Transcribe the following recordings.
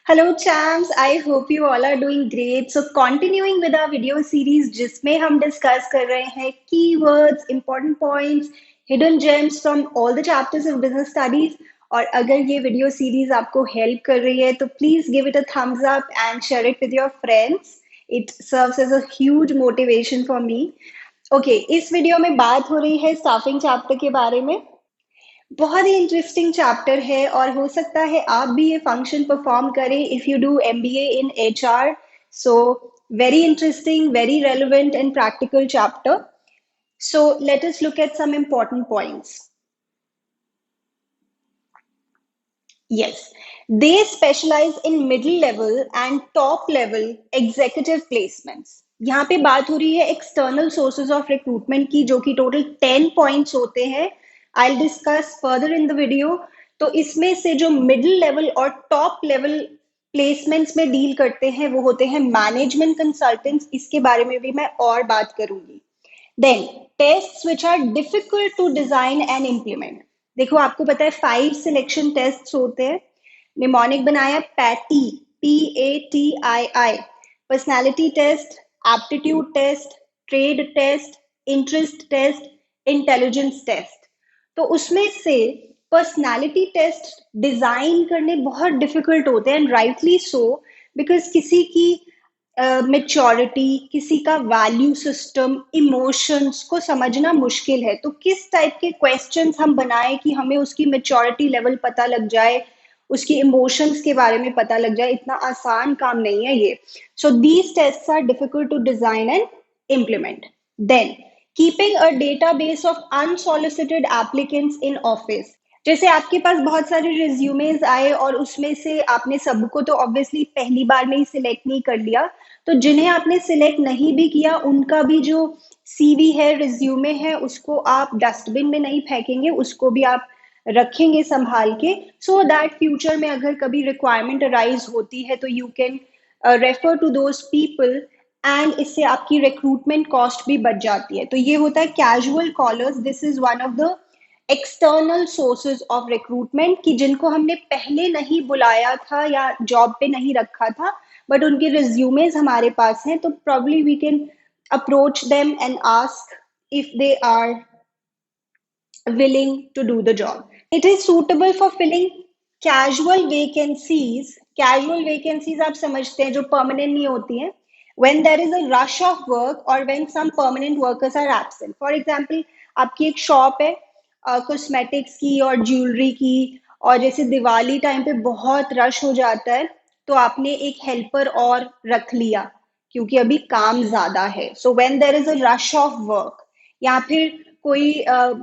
Hello champs, I hope you all are doing great. So continuing with our video series जिसमें हम discuss कर रहे हैं keywords, important points, hidden gems from all the chapters of business studies. और अगर ये video series आपको help कर रही है तो please give it a thumbs up and share it with your friends. It serves as a huge motivation for me. Okay, इस video में बात हो रही है staffing chapter के बारे में. बहुत ही इंटरेस्टिंग चैप्टर है और हो सकता है आप भी ये फंक्शन परफॉर्म करें if you do MBA in HR. So very interesting, very relevant and practical chapter. So let us look at some important points. Yes, they specialize in middle level and top level executive placements. यहाँ पे बात हो रही है external sources of recruitment की, जो कि total 10 points होते हैं. I will discuss further in the video. तो इसमें से जो मिडिल लेवल और टॉप लेवल प्लेसमेंट्स में डील करते हैं वो होते हैं मैनेजमेंट कंसल्टेंट्स. इसके बारे में भी मैं और बात करूंगी. Then tests which are difficult to design and implement. देखो आपको पता है 5 सिलेक्शन टेस्ट होते हैं. निमोनिक बनाया पैटी, PATII, personality test, aptitude test, trade test, interest test, intelligence test. तो उसमें से पर्सनालिटी टेस्ट डिजाइन करने बहुत डिफिकल्ट होते हैं, एंड राइटली सो, बिकॉज किसी की मेच्योरिटी, किसी का वैल्यू सिस्टम, इमोशंस को समझना मुश्किल है. तो किस टाइप के क्वेश्चंस हम बनाएं कि हमें उसकी मेच्योरिटी लेवल पता लग जाए, उसकी इमोशंस के बारे में पता लग जाए, इतना आसान काम नहीं है ये. So these tests are difficult to design and implement. Then keeping a database of unsolicited applicants in office. जैसे आपके पास बहुत सारे रिज्यूमेज आए और उसमें से आपने सबको तो ऑब्वियसली पहली बार में ही सिलेक्ट नहीं कर लिया. तो जिन्हें आपने सिलेक्ट नहीं भी किया उनका भी जो सीवी है, रिज्यूमे है, उसको आप डस्टबिन में नहीं फेंकेंगे, उसको भी आप रखेंगे संभाल के, सो दैट फ्यूचर में अगर कभी रिक्वायरमेंट अराइज होती है तो you can refer to those people, and इससे आपकी रिक्रूटमेंट कॉस्ट भी बच जाती है. तो ये होता है casual callers. This is one of the external sources of recruitment कि जिनको हमने पहले नहीं बुलाया था या जॉब पे नहीं रखा था, बट उनके रिज्यूमेज हमारे पास हैं, तो probably we can approach them and ask if they are willing to do the job. It is suitable for filling casual vacancies. Casual vacancies आप समझते हैं जो permanent नहीं होती हैं. When there is a rush of work or when some permanent workers are absent. For example, आपकी एक shop है कॉस्मेटिक्स की और ज्वेलरी की, और जैसे दिवाली टाइम पे बहुत रश हो जाता है तो आपने एक हेल्पर और रख लिया क्योंकि अभी काम ज्यादा है. So when there is a rush of work, या फिर कोई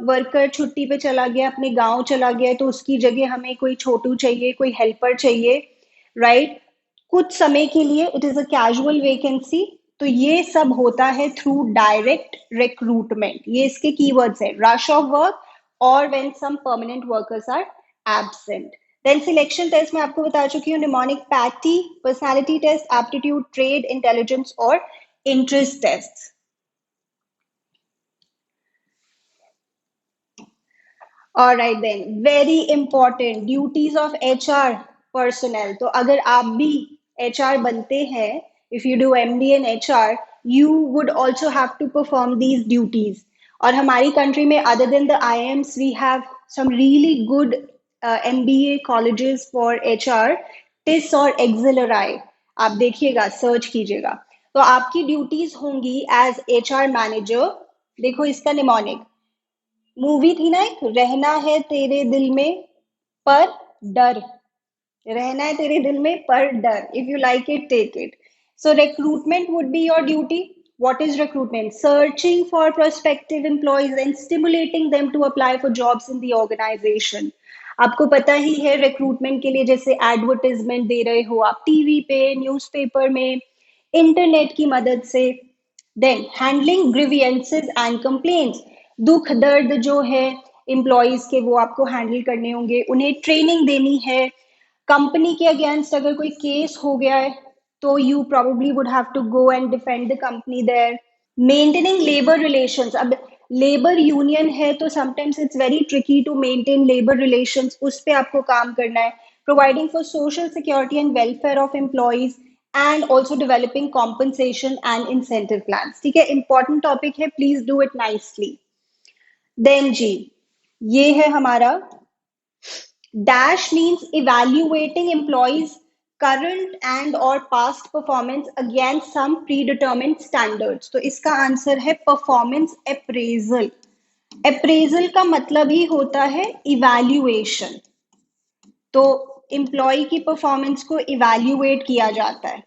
वर्कर छुट्टी पे चला गया, अपने गांव चला गया, तो उसकी जगह हमें कोई छोटू चाहिए, कोई हेल्पर चाहिए, राइट, कुछ समय के लिए. It is a casual vacancy. तो ये सब होता है थ्रू डायरेक्ट रिक्रूटमेंट. ये इसके कीवर्ड्स है, रश ऑफ वर्क और when some permanent workers are absent. Then selection test में आपको बता चुकी हूँ, mnemonic, PATI, personality test, aptitude, trade, intelligence और interest test. Alright then, very important duties of HR personnel. तो अगर आप भी HR बनते हैं, if you do MBA in HR, you would also have to perform these duties. और हमारी country में other than the IIMs, we have some really good MBA colleges for HR, TIS और Exceleri. आप देखिएगा, search कीजिएगा. तो आपकी duties होंगी एज HR मैनेजर. देखो इसका निमोनिक मूवी थी ना एक, रहना है तेरे दिल में पर डर. रहना है तेरे दिल में पर डर. If you like it, take it. So recruitment would be your duty. What is recruitment? Searching for prospective employees and stimulating them to apply for jobs in the organisation. आपको पता ही है रिक्रूटमेंट के लिए जैसे एडवर्टाइजमेंट दे रहे हो आप TV पे, न्यूज़पेपर में, इंटरनेट की मदद से. Then handling grievances and complaints. दुख दर्द जो है एम्प्लॉयज के वो आपको हैंडल करने होंगे. उन्हें ट्रेनिंग देनी है. कंपनी के अगेंस्ट अगर कोई केस हो गया है तो you probably would have to go and defend the company there. Maintaining labour relations. अब लेबर यूनियन है तो sometimes it's very tricky to maintain labour relations, उस पे आपको काम करना है. providing for social security and welfare of employees, and also developing compensation and incentive plans. ठीक है, important topic है, please do it nicely. Then जी, ये है हमारा dash means evaluating employees current and or past performance against some predetermined standards. तो इसका answer है performance appraisal. appraisal का मतलब ही होता है evaluation. तो एम्प्लॉय की परफॉर्मेंस को इवैल्यूएट किया जाता है.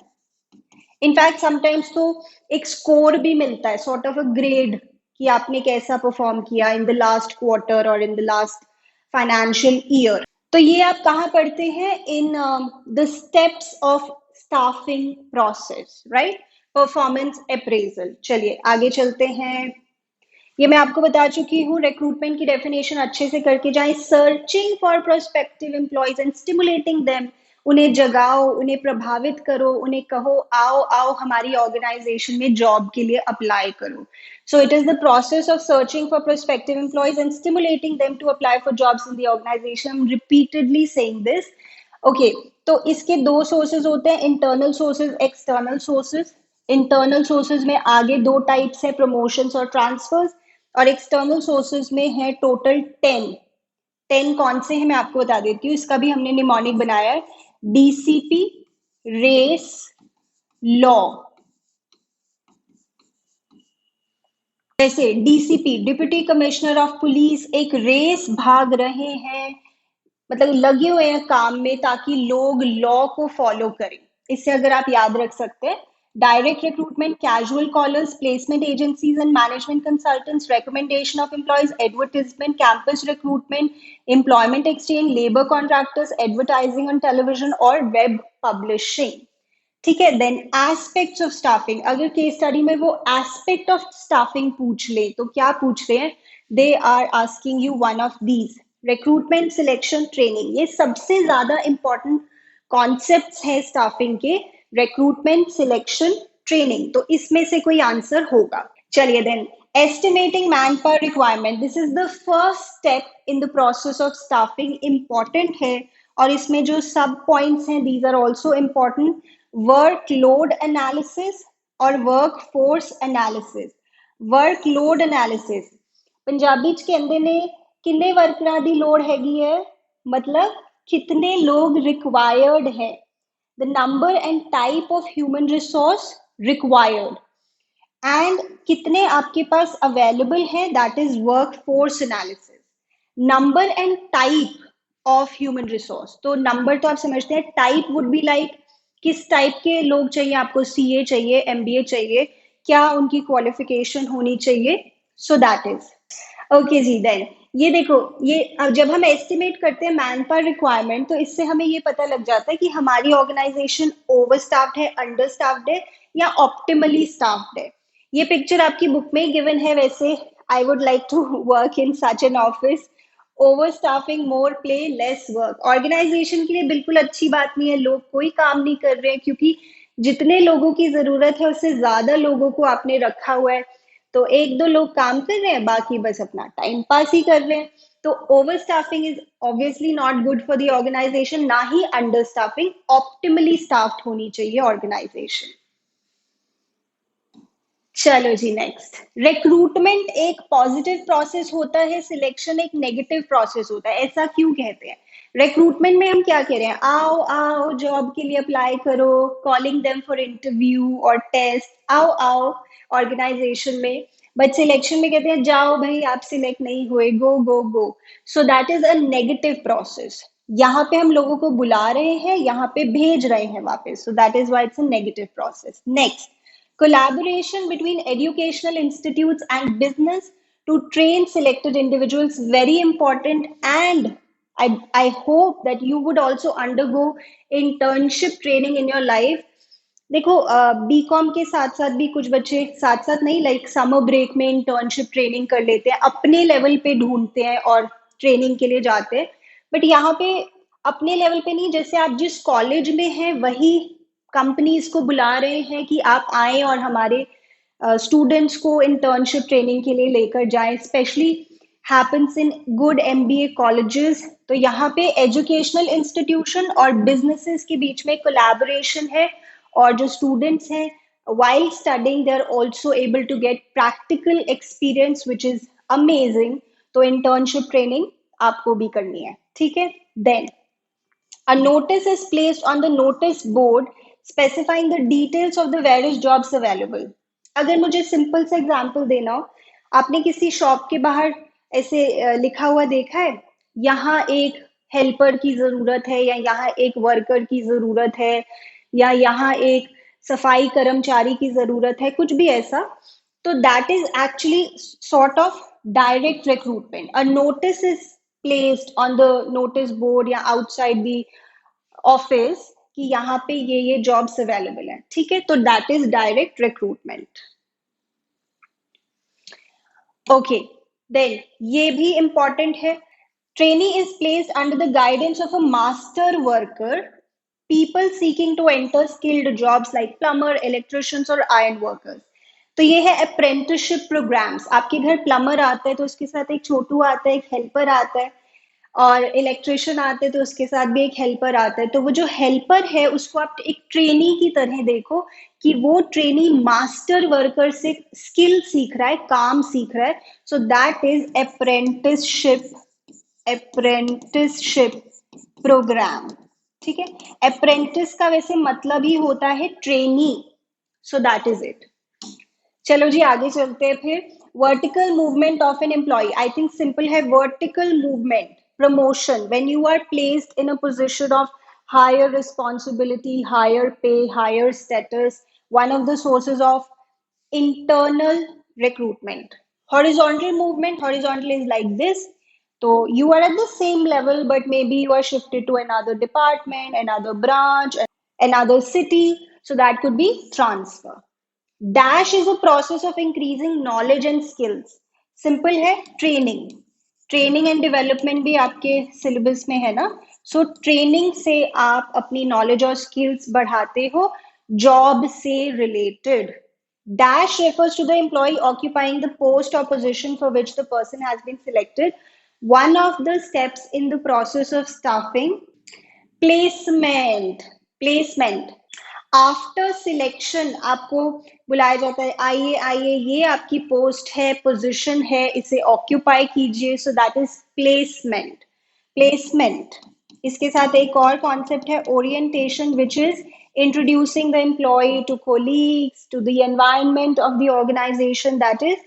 इनफैक्ट समटाइम्स तो एक स्कोर भी मिलता है, सॉर्ट ऑफ अ ग्रेड, कि आपने कैसा परफॉर्म किया इन द लास्ट क्वार्टर और in the last financial year. तो ये आप कहाँ पढ़ते हैं? In the steps of staffing process, right? Performance appraisal. चलिए आगे चलते हैं. ये मैं आपको बता चुकी हूँ. रिक्रूटमेंट की डेफिनेशन अच्छे से करके जाएं. Searching for prospective employees and stimulating them. उन्हें जगाओ, उन्हें प्रभावित करो, उन्हें कहो आओ आओ हमारी ऑर्गेनाइजेशन में जॉब के लिए अप्लाई करो. So it is the process of searching for prospective employees and stimulating them to apply for jobs in the organisation. I am repeatedly saying this. Okay, तो इसके दो सोर्सेज होते हैं, internal sources, external sources. Internal sources में आगे दो types है, promotions और ट्रांसफर्स. और एक्सटर्नल सोर्सेज में है टोटल 10 कौन से हैं मैं आपको बता देती हूँ. इसका भी हमने निमोनिक बनाया है. DCP, race, law. जैसे DCP, deputy commissioner of police, एक रेस भाग रहे हैं, मतलब लगे हुए हैं काम में ताकि लोग लॉ को फॉलो करें. इससे अगर आप याद रख सकते हैं, direct recruitment, casual callers, placement agencies and management consultants, recommendation of employees, advertisement, campus recruitment, employment exchange, labor contractors, advertising on television or web publishing. ठीक है. Then aspects of staffing. अगर केस स्टडी में वो aspect of staffing पूछ ले तो क्या पूछ रहे हैं? They are asking you one of these. Recruitment, selection, training. ये सबसे ज्यादा इंपॉर्टेंट कॉन्सेप्ट्स हैं स्टाफिंग के. Recruitment, selection, training. तो इसमें से कोई आंसर होगा. चलिए then, estimating man power requirement. This is the first step in the process of staffing. Important है. और इसमें जो सब पॉइंट्स हैं, these are also important. Workload analysis और workforce analysis. Workload analysis Punjabi च कहंदे ने किन्ने वर्करां दी लोड़ हैगी है, मतलब कितने लोग रिक्वायर्ड है. The number and type of human resource required, and कितने आपके पास अवेलेबल है, that is workforce analysis. Number and type of human resource. तो नंबर तो आप समझते हैं, टाइप वुड बी लाइक किस टाइप के लोग चाहिए आपको. सीए चाहिए, एमबीए चाहिए, क्या उनकी क्वालिफिकेशन होनी चाहिए. सो दैट इज ओके जी. देन ये देखो, ये अब जब हम एस्टिमेट करते हैं मैन पावर रिक्वायरमेंट, तो इससे हमें ये पता लग जाता है कि हमारी ऑर्गेनाइजेशन ओवर स्टाफ्ड है, अंडर स्टाफ्ड है या ऑप्टिमली स्टाफ्ड है. ये पिक्चर आपकी बुक में गिवन है. वैसे I would like to work in such an office. Over staffing, more play, less work. Organisation के लिए बिल्कुल अच्छी बात नहीं है. लोग कोई काम नहीं कर रहे हैं, क्योंकि जितने लोगों की जरूरत है उससे ज्यादा लोगों को आपने रखा हुआ है. तो एक दो लोग काम कर रहे हैं, बाकी बस अपना टाइम पास ही कर रहे हैं. तो over staffing is obviously not good for the organisation. ना ही अंडर स्टाफिंग. ऑप्टिमली स्टाफ्ड होनी चाहिए ऑर्गेनाइजेशन. चलो जी, नेक्स्ट. रिक्रूटमेंट एक पॉजिटिव प्रोसेस होता है, सिलेक्शन एक नेगेटिव प्रोसेस होता है. ऐसा क्यों कहते हैं? रिक्रूटमेंट में हम क्या कह रहे हैं? आओ आओ जॉब के लिए अप्लाई करो, कॉलिंग देम फॉर इंटरव्यू और टेस्ट. आओ आओ ऑर्गेनाइजेशन में. बट सिलेक्शन में कहते हैं जाओ भाई, आप सिलेक्ट नहीं हुए, go go go. So that is a negative process. यहाँ पे हम लोगों को बुला रहे हैं, यहाँ पे भेज रहे हैं वापस. सो that is why it's a negative process. Next, collaboration between educational institutes and business to train selected individuals, very important. And I hope that you would also undergo internship training in your life. देखो, BCom के साथ साथ भी कुछ बच्चे साथ साथ नहीं, लाइक समर ब्रेक में इंटर्नशिप ट्रेनिंग कर लेते हैं, अपने लेवल पे ढूंढते हैं और ट्रेनिंग के लिए जाते हैं. बट यहाँ पे अपने लेवल पे नहीं, जैसे आप जिस कॉलेज में हैं वही कंपनीज को बुला रहे हैं कि आप आए और हमारे स्टूडेंट्स को इंटर्नशिप ट्रेनिंग के लिए लेकर जाएं. Specially happens in good MBA colleges. तो यहाँ पे एजुकेशनल इंस्टीट्यूशन और बिजनेसेस के बीच में कोलैबोरेशन है, और जो स्टूडेंट्स हैं while studying they are also able to get practical experience which is amazing. तो internship training आपको भी करनी है, ठीक है. Then a notice is placed on the notice board specifying the details of the various jobs available. अगर मुझे simple सा एग्जांपल देना हो, आपने किसी शॉप के बाहर ऐसे लिखा हुआ देखा है, यहाँ एक हेल्पर की जरूरत है, या यहाँ एक वर्कर की जरूरत है, या यहाँ एक सफाई कर्मचारी की जरूरत है, कुछ भी ऐसा. तो that is actually sort of direct recruitment. A notice is placed on the notice board या outside the office कि यहाँ पे ये jobs available हैं, ठीक है. तो that is direct recruitment. Okay, then ये भी important है. Trainee is placed under the guidance of a master worker. People seeking to enter skilled jobs like plumber, electricians और iron workers. तो ये है अप्रेंटिसशिप प्रोग्राम्स. आपके घर प्लम्बर आता है तो उसके साथ एक छोटू आता है, एक हेल्पर आता है, और इलेक्ट्रिशियन आते हैं तो उसके साथ भी एक हेल्पर आता है. तो वो जो हेल्पर है उसको आप एक ट्रेनी की तरह देखो कि वो ट्रेनी मास्टर वर्कर से स्किल सीख रहा है, काम सीख रहा है. So that is apprenticeship programme, ठीक है. अप्रेंटिस का वैसे मतलब ही होता है trainee. So that is it. चलो जी आगे चलते हैं फिर. Vertical movement of an employ, I think simple है. Vertical movement, promotion, when you are placed in a position of higher responsibility, higher pay, higher status. One of the sources of internal recruitment. Horizontal movement, horizontal is like this. So you are at the same level, but maybe you are shifted to another department, another branch, another city. So that could be transfer. Dash is a process of increasing knowledge and skills. Simple है training. Training and development भी आपके syllabus में है ना. So training से आप अपनी knowledge और स्किल्स बढ़ाते हो जॉब से related. Dash refers to the employee occupying the post or position for which the person has been selected. One of the steps in the process of staffing. Placement after selection आपको बुलाया जाता है, आइए आइए ये आपकी post है, position है, इसे ऑक्यूपाई कीजिए. So that is placement. इसके साथ एक और कॉन्सेप्ट है orientation, which is introducing the employee to colleagues, to the environment of the organisation. That is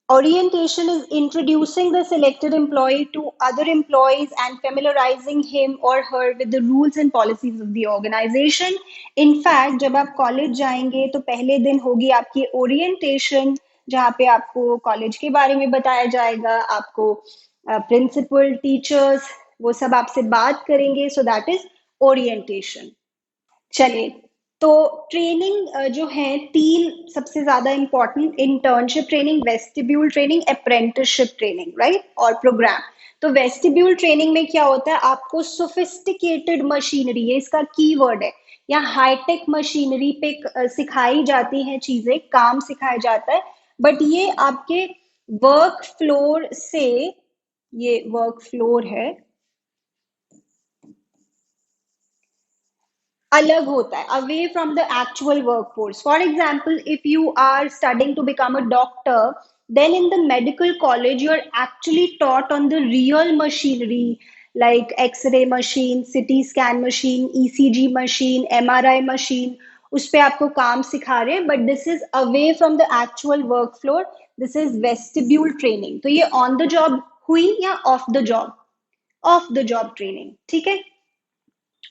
orientation is introducing the selected employee to other employees and familiarizing him or her with the rules and policies of the organization. In fact, जब आप college जाएंगे तो पहले दिन होगी आपकी orientation, जहाँ पे आपको कॉलेज के बारे में बताया जाएगा, आपको प्रिंसिपल, टीचर्स, वो सब आपसे बात करेंगे. सो दैट इज ओरिएंटेशन. चलिए, तो ट्रेनिंग जो है तीन सबसे ज्यादा important: internship training, vestibule training, apprenticeship training, right, और प्रोग्राम. तो वेस्टिब्यूल ट्रेनिंग में क्या होता है, आपको सोफिस्टिकेटेड मशीनरी, ये इसका कीवर्ड है, या हाईटेक मशीनरी पे सिखाई जाती हैं चीजें, काम सिखाया जाता है. बट ये आपके वर्क फ्लोर से, ये वर्क फ्लोर है, अलग होता है, away from the actual workforce. For example, if you are studying to become a doctor, then in the medical college you are actually taught on the real machinery like x-ray machine, CT scan machine, ECG machine, MRI machine. उस पे आपको काम सिखा रहे हैं, but this is away from the actual work floor. This is vestibule training. तो ये on the job हुई या off the job? Off the job training, ठीक है.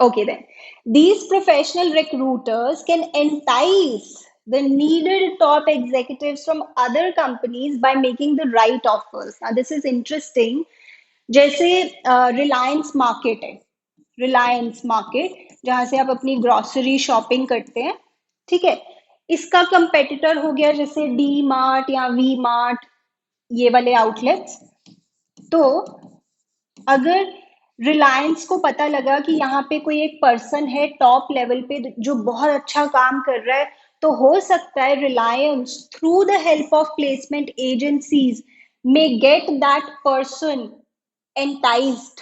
Okay, then these professional recruiters can entice the needed top executives from other companies by making the right offers. Now, this is interesting. जैसे Reliance market है, Reliance market जहां से आप अपनी grocery shopping करते हैं, ठीक है. इसका कंपेटिटर हो गया जैसे डी मार्ट या वी मार्ट, ये वाले आउटलेट्स. तो अगर रिलायंस को पता लगा कि यहाँ पे कोई एक पर्सन है टॉप लेवल पे जो बहुत अच्छा काम कर रहा है, तो हो सकता है Reliance through the help of placement agencies may get that person enticed,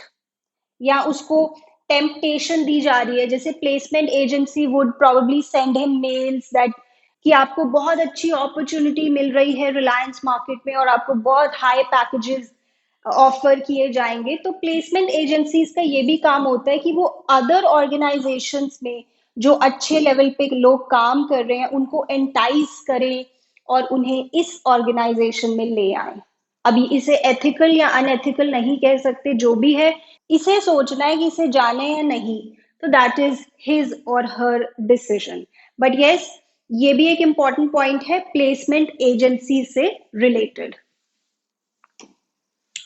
या उसको टेम्पटेशन दी जा रही है, जैसे placement agency would probably send him mails that कि आपको बहुत अच्छी अपॉर्चुनिटी मिल रही है रिलायंस मार्केट में और आपको बहुत हाई पैकेजेस ऑफर किए जाएंगे। तो प्लेसमेंट एजेंसीज का ये भी काम होता है कि वो अदर ऑर्गेनाइजेशंस में जो अच्छे लेवल पे लोग काम कर रहे हैं उनको एंटाइज करें और उन्हें इस ऑर्गेनाइजेशन में ले आए। अभी इसे एथिकल या अनएथिकल नहीं कह सकते, जो भी है इसे सोचना है कि इसे जाने या नहीं, तो दैट इज हिज और हर डिसीजन। बट यस, ये भी एक इंपॉर्टेंट पॉइंट है प्लेसमेंट एजेंसी से related.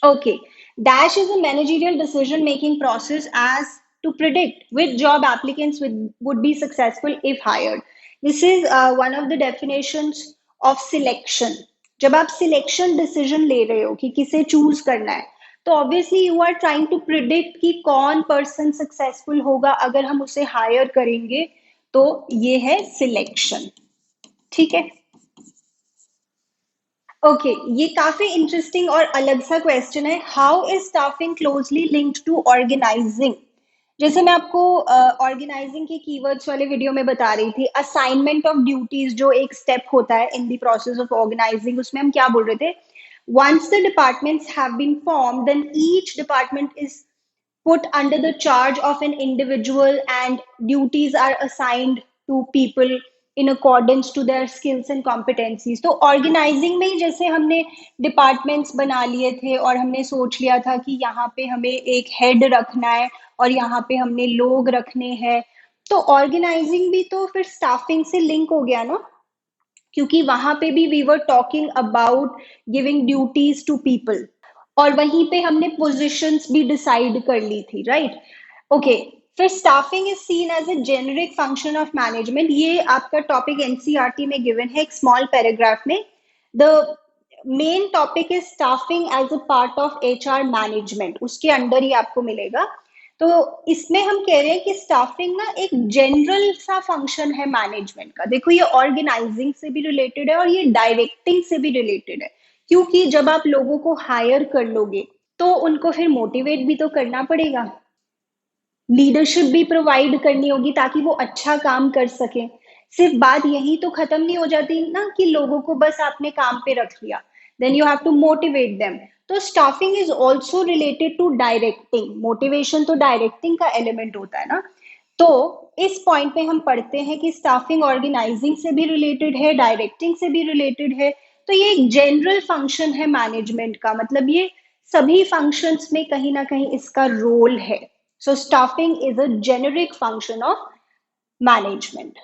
Okay. Dash is a managerial decision making process as to predict which job applicants would be successful if hired. This is one of the definitions of selection. जब आप selection decision ले रहे हो कि किसे choose करना है, तो obviously you are trying to predict कि कौन पर्सन सक्सेसफुल होगा अगर हम उसे हायर करेंगे, तो ये है सिलेक्शन। ठीक है। ओके, ये काफी इंटरेस्टिंग और अलग सा क्वेश्चन है। How is staffing closely linked to organising? जैसे मैं आपको ऑर्गेनाइजिंग के कीवर्ड्स वाले वीडियो में बता रही थी, असाइनमेंट ऑफ ड्यूटीज जो एक स्टेप होता है in the process of organising, उसमें हम क्या बोल रहे थे? Once the departments have been form, then each department is put under the charge of an individual and duties are assigned to people in accordance to their skills and competencies। तो organising में ही जैसे हमने departments बना लिए थे और हमने सोच लिया था कि यहाँ पे हमें एक हेड रखना है और यहाँ पे हमने लोग रखने हैं, तो ऑर्गेनाइजिंग भी तो फिर स्टाफिंग से लिंक हो गया ना, क्योंकि वहां पे भी we were talking about giving duties to people और वहीं पे हमने पोजीशंस भी डिसाइड कर ली थी, राइट? ओके, फिर staffing is seen as a generic function of management. ये आपका टॉपिक एनसीईआरटी में गिवन है एक स्मॉल पैराग्राफ में। The main topic is staffing as a part of HR management, उसके अंडर ही आपको मिलेगा। तो इसमें हम कह रहे हैं कि स्टाफिंग ना एक जनरल सा फंक्शन है मैनेजमेंट का। देखो, ये ऑर्गेनाइजिंग से भी रिलेटेड है और ये डायरेक्टिंग से भी रिलेटेड है, क्योंकि जब आप लोगों को हायर कर लोगे तो उनको फिर मोटिवेट भी तो करना पड़ेगा, लीडरशिप भी प्रोवाइड करनी होगी ताकि वो अच्छा काम कर सके। सिर्फ बात यही तो खत्म नहीं हो जाती ना कि लोगों को बस आपने काम पे रख लिया, then you have to motivate them. तो staffing is also related to directing. Motivation तो डायरेक्टिंग का एलिमेंट होता है ना। तो इस पॉइंट पे हम पढ़ते हैं कि स्टाफिंग ऑर्गेनाइजिंग से भी रिलेटेड है, डायरेक्टिंग से भी रिलेटेड है। तो ये एक जनरल फंक्शन है मैनेजमेंट का, मतलब ये सभी फंक्शंस में कहीं ना कहीं इसका रोल है। So staffing is a generic function of management.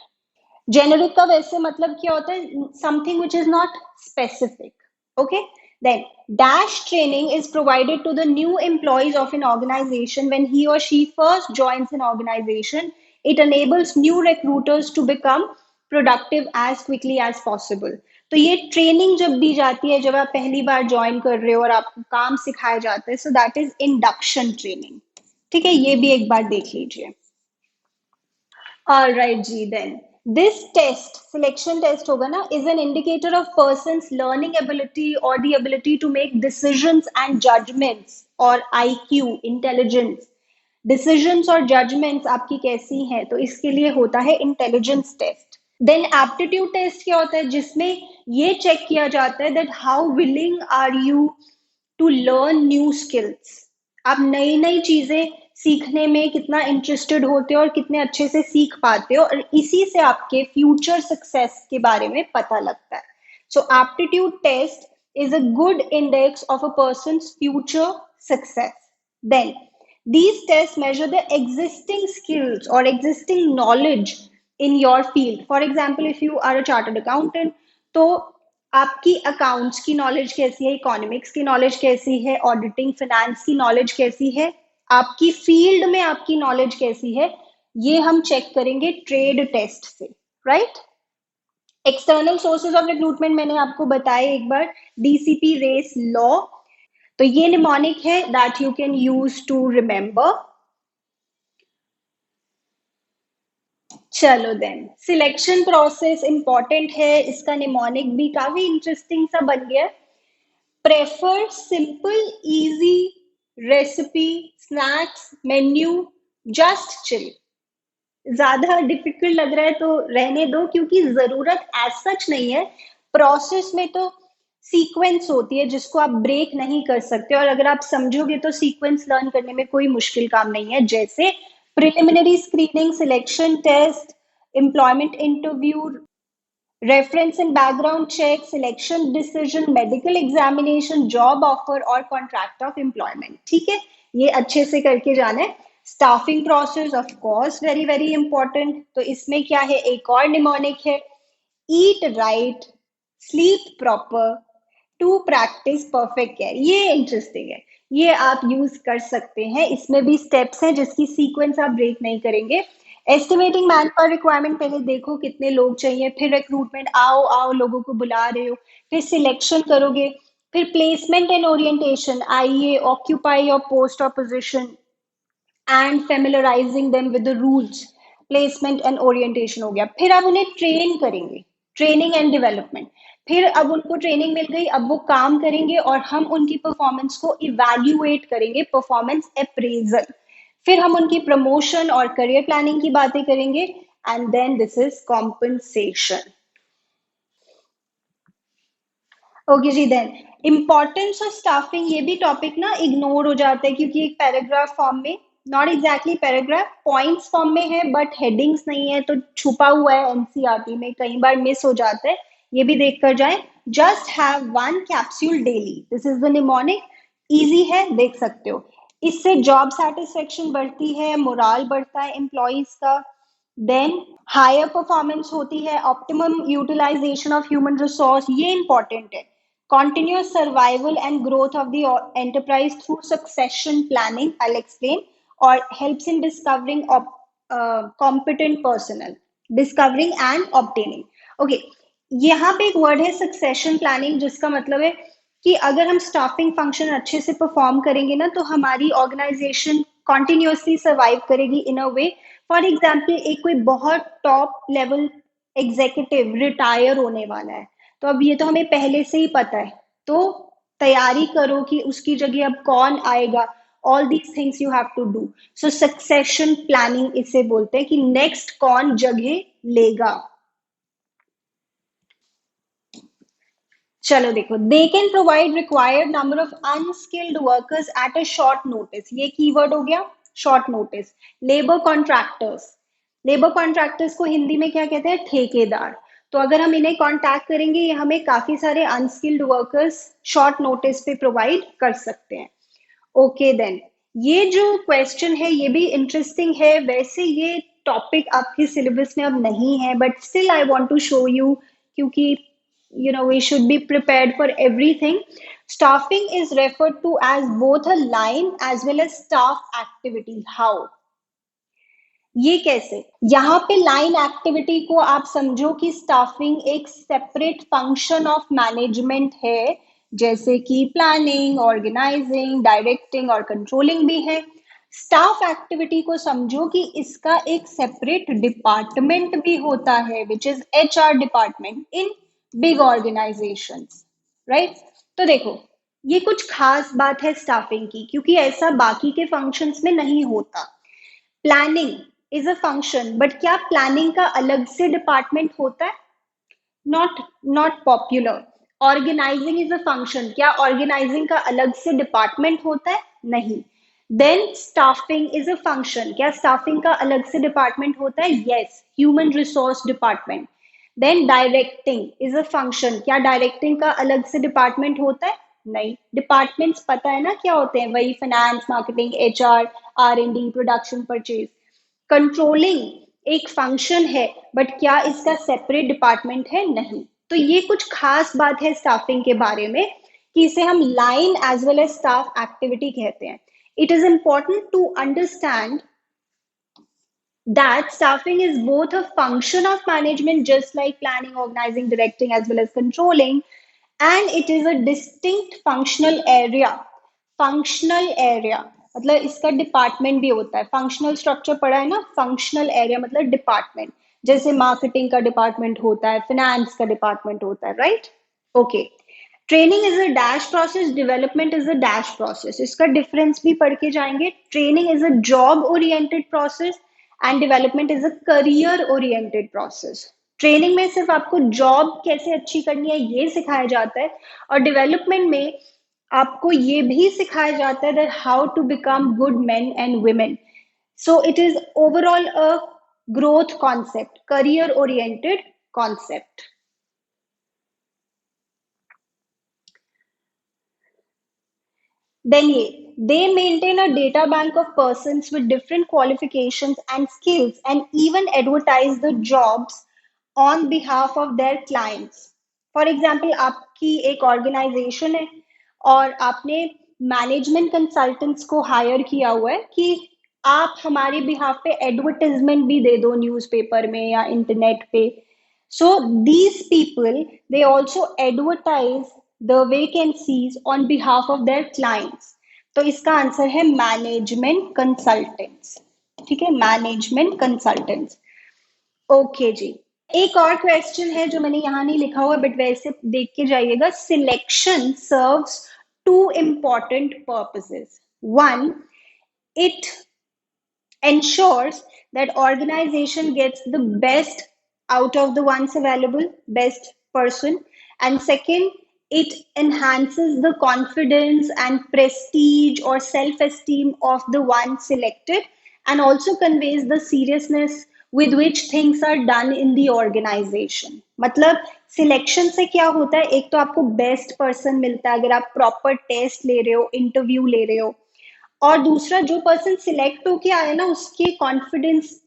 Generic का वैसे मतलब क्या होता है? Something which is not specific. Okay, then dash training is provided to the new employees of an organization when he or she first joins an organization. It enables new recruiters to become productive as quickly as possible. तो ये training जब दी जाती है, जब आप पहली बार join कर रहे हो और आपको काम सिखाया जाता है, so that is induction training. ठीक है, ये भी एक बार देख लीजिए। ऑलराइट जी, then this test, selection test होगा ना, is an indicator of persons learning ability और the ability to make decisions and judgements, और आईक्यू, इंटेलिजेंस। डिसीजंस और जजमेंट्स आपकी कैसी हैं, तो इसके लिए होता है intelligence test. Then aptitude test क्या होता है? जिसमें ये चेक किया जाता है that how willing are you to learn new skills. आप नई नई चीजें सीखने में कितना इंटरेस्टेड होते हो और कितने अच्छे से सीख पाते हो, और इसी से आपके फ्यूचर सक्सेस के बारे में पता लगता है। So aptitude test is a good index of a person's future success. Then, these tests measure the existing skills or existing knowledge in your field. For example, if you are a chartered accountant, तो आपकी accounts की knowledge कैसी है, economics की knowledge कैसी है, auditing finance की knowledge कैसी है, आपकी फील्ड में आपकी नॉलेज कैसी है, ये हम चेक करेंगे ट्रेड टेस्ट से, right? External sources of recruitment मैंने आपको बताया एक बार, डीसीपी रेस लॉ। तो ये निमोनिक है that you can use to remember. चलो देन, सिलेक्शन प्रोसेस इंपॉर्टेंट है, इसका निमोनिक भी काफी इंटरेस्टिंग सा बन गया। Prefer simple easy recipe snacks menu, just chill. ज्यादा डिफिकल्ट लग रहा है तो रहने दो, क्योंकि जरूरत एज सच नहीं है। प्रोसेस में तो सीक्वेंस होती है जिसको आप ब्रेक नहीं कर सकते, और अगर आप समझोगे तो सीक्वेंस लर्न करने में कोई मुश्किल काम नहीं है। जैसे preliminary screening, selection test, employment interview, reference and background check, selection decision, medical examination, job offer और कॉन्ट्रैक्ट ऑफ एम्प्लॉयमेंट। ठीक है, ये अच्छे से करके जाना है। Staffing process of course very very important. तो इसमें क्या है, एक और निमोनिक है, eat right, sleep proper, to practise perfect care. ये इंटरेस्टिंग है, ये आप यूज कर सकते हैं। इसमें भी स्टेप्स हैं जिसकी सीक्वेंस आप ब्रेक नहीं करेंगे। एस्टिमेटिंग मैन पावर रिक्वायरमेंट, पहले देखो कितने लोग चाहिए, फिर रिक्रूटमेंट, आओ आओ लोगों को बुला रहे हो, फिर सिलेक्शन करोगे, फिर प्लेसमेंट एंड ओरिएंटेशन, आइए ऑक्यूपाई योर पोस्ट और position and familiarising them with the rules. Placement and orientation हो गया। फिर आप उन्हें ट्रेन करेंगे, ट्रेनिंग एंड डेवलपमेंट। फिर अब उनको ट्रेनिंग मिल गई, अब वो काम करेंगे और हम उनकी परफॉर्मेंस को इवैल्यूएट करेंगे, परफॉर्मेंस अप्रेजल। फिर हम उनकी प्रमोशन और करियर प्लानिंग की बातें करेंगे, and then this is compensation. Okay जी, देन इम्पोर्टेंस ऑफ स्टाफिंग, ये भी टॉपिक ना इग्नोर हो जाता है क्योंकि एक पैराग्राफ फॉर्म में, not exactly paragraph, points form में है बट हेडिंग्स नहीं है, तो छुपा हुआ है एनसीईआरटी में, कई बार मिस हो जाता है। ये भी देख कर जाए। Just have one capsule daily, this is the mnemonic. Easy है, देख सकते हो। इससे जॉब सेटिस्फेक्शन बढ़ती है, मोराल बढ़ता है एम्प्लॉयज का। देन हायर परफॉर्मेंस होती है, optimum utilisation of human resource, ये इंपॉर्टेंट है। Continuous survival and growth of the enterprise through succession planning, I'll explain, or helps in discovering competent personnel, discovering and obtaining. Okay, यहाँ पे एक word है succession planning, जिसका मतलब है कि अगर हम स्टाफिंग फंक्शन अच्छे से परफॉर्म करेंगे ना, तो हमारी ऑर्गेनाइजेशन कॉन्टिन्यूसली सर्वाइव करेगी इन अ वे। फॉर एग्जाम्पल, एक कोई बहुत टॉप लेवल एग्जीक्यूटिव रिटायर होने वाला है, तो अब ये तो हमें पहले से ही पता है, तो तैयारी करो कि उसकी जगह अब कौन आएगा। All these things you have to do. So succession planning इसे बोलते हैं कि नेक्स्ट कौन जगह लेगा। चलो देखो, they can provide required number of unskilled workers at a short notice, ये कीवर्ड हो गया, short notice. Labour contractors, labour contractors को हिंदी में क्या कहते हैं, ठेकेदार। तो अगर हम इन्हें कॉन्टैक्ट करेंगे, ये हमें काफी सारे अनस्किल्ड वर्कर्स शॉर्ट नोटिस पे प्रोवाइड कर सकते हैं। ओके देन, ये जो क्वेश्चन है ये भी इंटरेस्टिंग है। वैसे ये टॉपिक आपके सिलेबस में अब नहीं है, but still I want to show you, क्योंकि we should be prepared for everything. Staffing is referred to as both a line as well as staff activity. How? ये कैसे? यहाँ पे लाइन एक्टिविटी को आप समझो कि स्टाफिंग एक सेपरेट फंक्शन ऑफ मैनेजमेंट है, जैसे कि प्लानिंग, ऑर्गेनाइजिंग, डायरेक्टिंग और कंट्रोलिंग भी है। स्टाफ एक्टिविटी को समझो कि इसका एक सेपरेट डिपार्टमेंट भी होता है, which is HR department in big organisations, right? तो देखो, ये कुछ खास बात है स्टाफिंग की, क्योंकि ऐसा बाकी के फंक्शंस में नहीं होता। Planning is a function, but क्या प्लानिंग का अलग से डिपार्टमेंट होता है? Not popular. Organising is a function, क्या ऑर्गेनाइजिंग का अलग से डिपार्टमेंट होता है? नहीं। Then staffing is a function, क्या स्टाफिंग का अलग से डिपार्टमेंट होता है? Yes, human resource department. Then directing is a function, क्या डायरेक्टिंग का अलग से डिपार्टमेंट होता है? नहीं। डिपार्टमेंट्स पता है ना क्या होते हैं, वही finance, marketing, HR, R&D, production, purchase. Controlling एक फंक्शन है, बट क्या इसका सेपरेट डिपार्टमेंट है? नहीं। तो ये कुछ खास बात है स्टाफिंग के बारे में, कि इसे हम line as well as staff activity कहते हैं। It is important to understand that staffing is both a function of management, just like planning, organizing, directing, as well as controlling, and it is a distinct functional area. Functional area मतलब इसका department भी होता है। Functional structure पढ़ा है ना, functional area मतलब department, जैसे मार्केटिंग का डिपार्टमेंट होता है, फिनेंस का डिपार्टमेंट होता है, right? Okay, training is a dash process, development is a dash process, इसका डिफरेंस भी पढ़ के जाएंगे। Training is a job oriented process and development is a career oriented process. Training में सिर्फ आपको जॉब कैसे अच्छी करनी है ये सिखाया जाता है, और डेवलपमेंट में आपको ये भी सिखाया जाता है that how to become good men and women. So it is overall a growth concept, career oriented concept. Then they maintain a data bank of persons with different qualifications and skills and even advertise the jobs on behalf of their clients. For example, आपकी एक organisation है और आपने management consultants को higher किया हुआ है कि आप हमारे बिहाफ पे एडवर्टाइजमेंट भी दे दो न्यूज़पेपर में या इंटरनेट पे। So these people, they also advertise the vacancies on behalf of their clients. तो इसका आंसर है मैनेजमेंट कंसल्टेंट्स। ठीक है, मैनेजमेंट कंसल्टेंट्स। ओके जी, एक और क्वेश्चन है जो मैंने यहाँ नहीं लिखा हुआ बट वैसे देख के जाइएगा। Selection serves two important purposes. One, it ensures that organization gets the best out of the ones available, best person. And second, it enhances the confidence and prestige or self-esteem of the one selected, and also conveys the seriousness with which things are done in the organization. मतलब selection से क्या होता है, एक तो आपको best person मिलता है अगर आप प्रॉपर टेस्ट ले रहे हो, इंटरव्यू ले रहे हो, और दूसरा जो पर्सन सिलेक्ट होके आया ना उसके कॉन्फिडेंस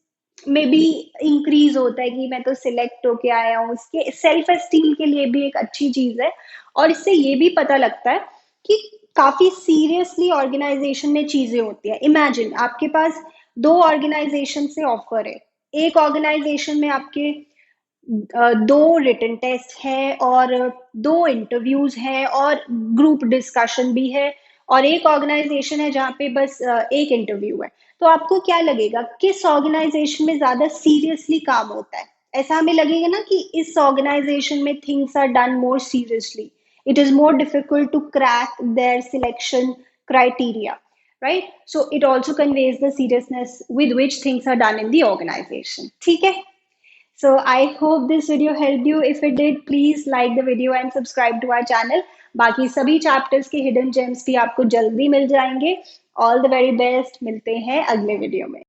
में भी इंक्रीज होता है कि मैं तो सिलेक्ट होके आया हूँ, उसके सेल्फ एस्टीम के लिए भी एक अच्छी चीज है। और इससे ये भी पता लगता है कि काफी सीरियसली ऑर्गेनाइजेशन में चीजें होती है। इमेजिन आपके पास दो ऑर्गेनाइजेशन से ऑफर है, एक ऑर्गेनाइजेशन में आपके दो रिटन टेस्ट है और दो इंटरव्यूज हैं और ग्रुप डिस्कशन भी है, और एक ऑर्गेनाइजेशन है जहाँ पे बस एक इंटरव्यू है। तो आपको क्या लगेगा किस ऑर्गेनाइजेशन में ज्यादा सीरियसली काम होता है? ऐसा हमें लगेगा ना कि इस ऑर्गेनाइजेशन में things are done more seriously, it is more difficult to crack their selection criteria, right? So it also conveys the seriousness with which things are done in the organization. ठीक है? So I hope this video helped you. If it did, please like the video and subscribe to our channel. बाकी सभी chapters के hidden gems भी आपको जल्दी मिल जाएंगे। All the very best. मिलते हैं अगले video में।